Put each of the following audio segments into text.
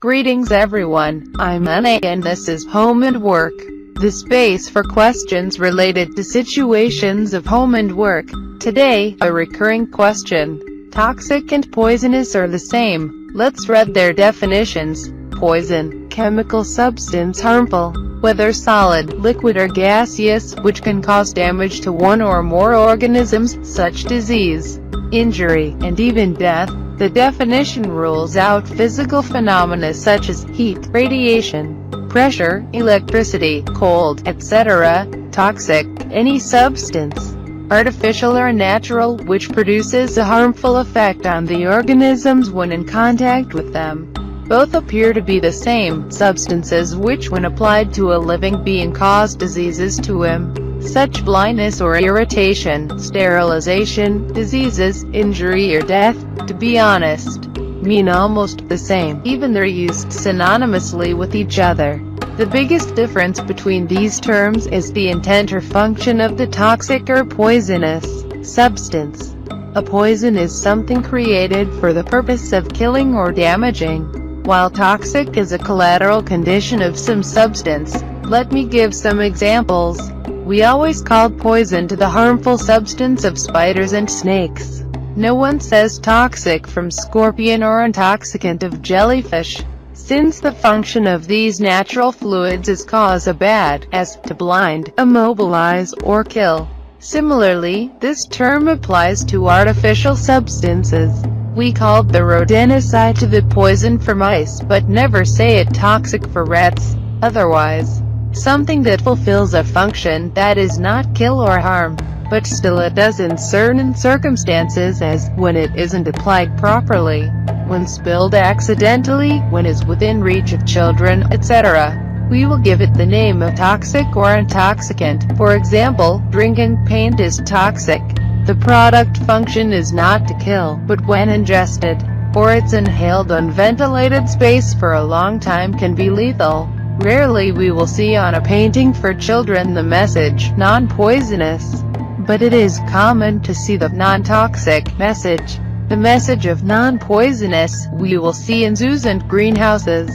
Greetings everyone, I'm ANNHE and this is Home and Work, the space for questions related to situations of home and work. Today, a recurring question. Toxic and poisonous are the same. Let's read their definitions. Poison, chemical substance harmful, whether solid, liquid or gaseous, which can cause damage to one or more organisms, such disease, injury, and even death. The definition rules out physical phenomena such as heat, radiation, pressure, electricity, cold, etc. Toxic, any substance, artificial or natural, which produces a harmful effect on the organisms when in contact with them. Both appear to be the same, substances which when applied to a living being cause diseases to him, such blindness or irritation, sterilization, diseases, injury or death, to be honest, mean almost the same, even they're used synonymously with each other. The biggest difference between these terms is the intent or function of the toxic or poisonous substance. A poison is something created for the purpose of killing or damaging, while toxic is a collateral condition of some substance. Let me give some examples. We always called poison to the harmful substance of spiders and snakes. No one says toxic from scorpion or intoxicant of jellyfish, since the function of these natural fluids is cause a bad, as to blind, immobilize, or kill. Similarly, this term applies to artificial substances. We called the rodenticide to the poison for mice, but never say it toxic for rats. Otherwise, something that fulfills a function that is not kill or harm, but still it does in certain circumstances, as when it isn't applied properly, when spilled accidentally, when is within reach of children, etc. We will give it the name of toxic or intoxicant. For example, drinking paint is toxic. The product function is not to kill, but when ingested, or it's inhaled on ventilated space for a long time can be lethal. Rarely we will see on a painting for children the message, non-poisonous. But it is common to see the non-toxic message. The message of non-poisonous, we will see in zoos and greenhouses.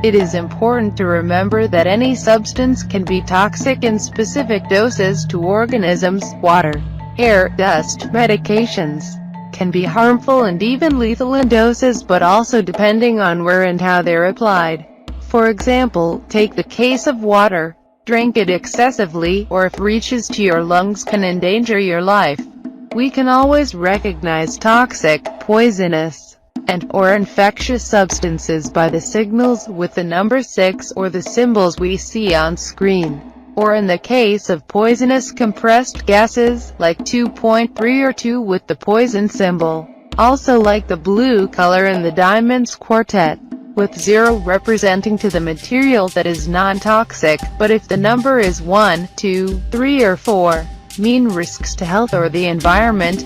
It is important to remember that any substance can be toxic in specific doses to organisms. Water, air, dust, medications can be harmful and even lethal in doses, but also depending on where and how they're applied. For example, take the case of water. Drink it excessively, or if reaches to your lungs can endanger your life. We can always recognize toxic, poisonous, and/or infectious substances by the signals with the number 6 or the symbols we see on screen. Or in the case of poisonous compressed gases, like 2.3 or 2 with the poison symbol. Also like the blue color in the diamonds quartet, with 0 representing to the material that is non-toxic, but if the number is 1, 2, 3 or 4, mean risks to health or the environment.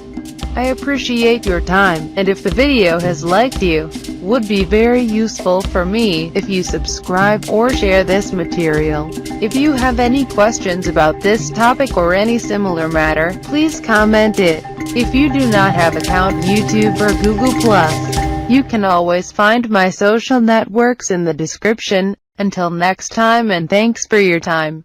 I appreciate your time, and if the video has liked you, would be very useful for me if you subscribe or share this material. If you have any questions about this topic or any similar matter, please comment it. If you do not have account YouTube or Google+, you can always find my social networks in the description. Until next time, and thanks for your time.